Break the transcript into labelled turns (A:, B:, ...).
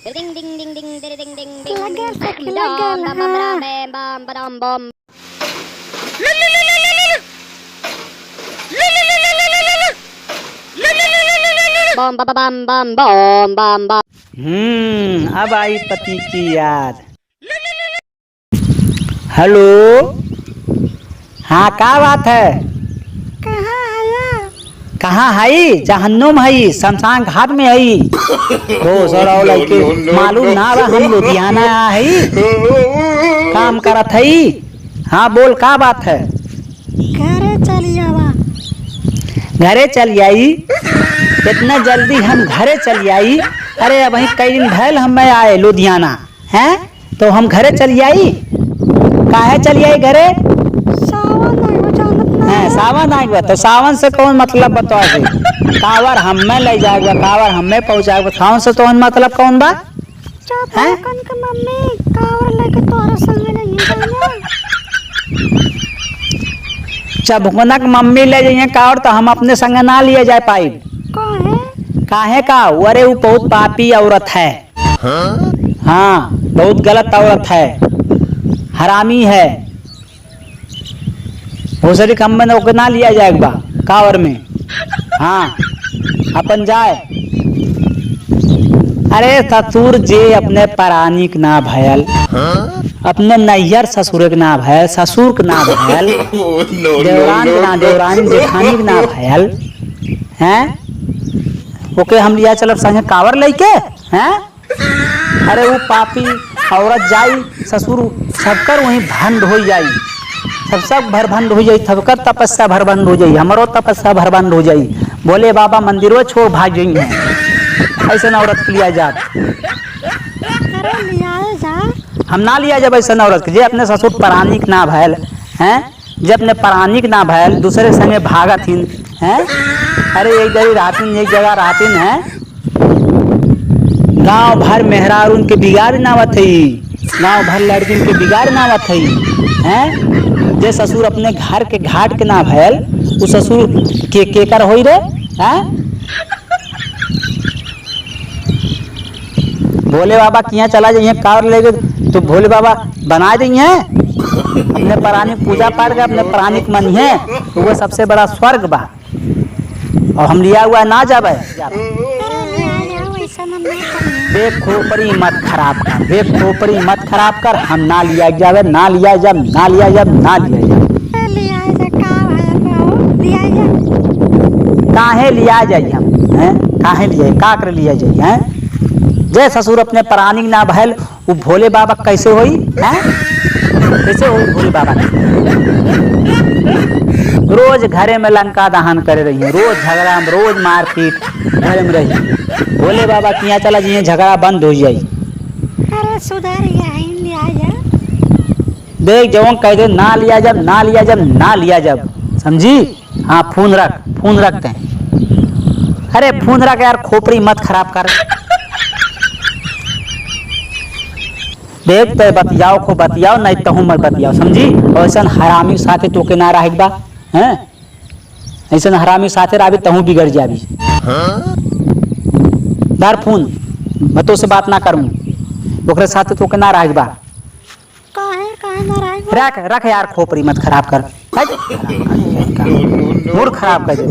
A: Ding ding ding ding ding ding ding ding.
B: Lagel, Saki,
A: Bam
B: lagel,
A: bam
B: ha.
A: bam bam bam bam. Bam bam bam bam bam bam bam.
C: अब आई पति की याद। Hello, हाँ क्या बात है?
B: कहाँ है?
C: कहाँ है? जहन्नुम है, शमशान घाट में है। हो सर लड़के मालूम ना बा, हम लुधियाना है, काम करत है। हाँ बोल, क्या बात है?
B: घरे चलिए बा।
C: घरे चल आई? इतना जल्दी हम घरे चल आई? अरे अब कई दिन भैल हम आए लुधियाना हैं, तो हम घरे चल आई। काहे चल आई घरे?
B: सावन आइबा जानत ना
C: है सावन आएगा तो सावन से कौन मतलब बता दे? कावर हमें ले जाएगा, कावर हमें पहुँचाएगा, सावन से तो मतलब कौन बा? हैं?
B: कन के मम्मी कावर लेके तोरा संग नहीं जाइए।
C: चबुकनक मम्मी ले जाइए कावर, तो हम अपने संग ना लिए जाए पाई।
B: काहे?
C: काहे का? अरे वो बहुत पापी औरत है। हाँ बहुत गलत औरत है, हरामी है। हो सके कम में ओके ना लिया जाएगा कावर में। हाँ अपन जाए। अरे ससुर जे अपने परानिक ना भयल, अपने नैयर ससुर के ना भयल, ससुर के ना भयल, देवरान के ना, देवरानी जेठानी के ना भयल हैं, ओके हम लिया चलब संगे कावर लेके हैं। अरे वो पापी औरत जाई, ससुर सबकर वहीं भंड हो जाई, सब भरभंड हो जाई, सबकर तपस्या भरभंड हो जाई, हमारो तपस्या भरभंड हो जाई। बोले बाबा मंदिरों छोड़ भाग गई हैं। ऐसा औरत के लिया जात?
B: अरे लिया जा।
C: हम ना लिया जब ऐसा औरत के, जे अपने ससुर परानिक ना भैल हैं, जे अपने परानिक ना भैल दूसरे संगे भागत हिन हैं। अरे एक जगह रहतीन, एक जगह रहतीन है, गांव भर मेहरार उनके बिगाड़ नावत है, गांव भर लड़किन के बिगाड़ नावत है हैं। जे ससुर अपने घर के घाट के ना भैल, वो ससुर के केकर होई रे हैं। भोले बाबा किया चला जाइए कार लेके, तो भोले बाबा बना देंगे अपने प्राणिक पूजा पाठ का, अपने प्राणिक मन है तो वो सबसे बड़ा स्वर्ग बा। और हम लिया हुआ ना जाबे। देख खोपड़ी मत खराब कर, देख खोपड़ी मत खराब कर। हम ना लिया जावे, ना लिया जब, ना लिया जब, ना लिया जब। काहे लिया जाइए हम हैं? काहे लिया, का कर लिया जाइए हैं? जय ससुर अपने प्राणिक ना भैल, वो भोले बाबा कैसे होई हैं? कैसे होई भोले बाबा? रोज घरे में लंका दहन करे रही है, रोज झगड़ा, रोज मारपीट घरे में रही। भोले बाबा किया चला जाइए, झगड़ा बंद हो जाए।
B: अरे सुधर लिया जा।
C: देख जवन कह दे ना लिया जब, ना लिया जब, ना लिया जब, समझी? हाँ फोन रख, फोन रखते हैं। अरे फोन रख यार, खोपड़ी मत खराब कर। देख तो बतियाओ खो बतियाओ, नहीं तो हूँ मत बतियाओ, समझी? और ऐसा हरामी साथे तोके ना रह बा हैं, ऐसा हरामी साथे रही तहूँ बिगड़ जाबी। दार फोन बतो से बात ना करूँ, ओकरे साथे तोके ना रह बा।
B: काहे ना रह?
C: रख रख यार, खोपड़ी मत खराब कर, मूड खराब कर दे।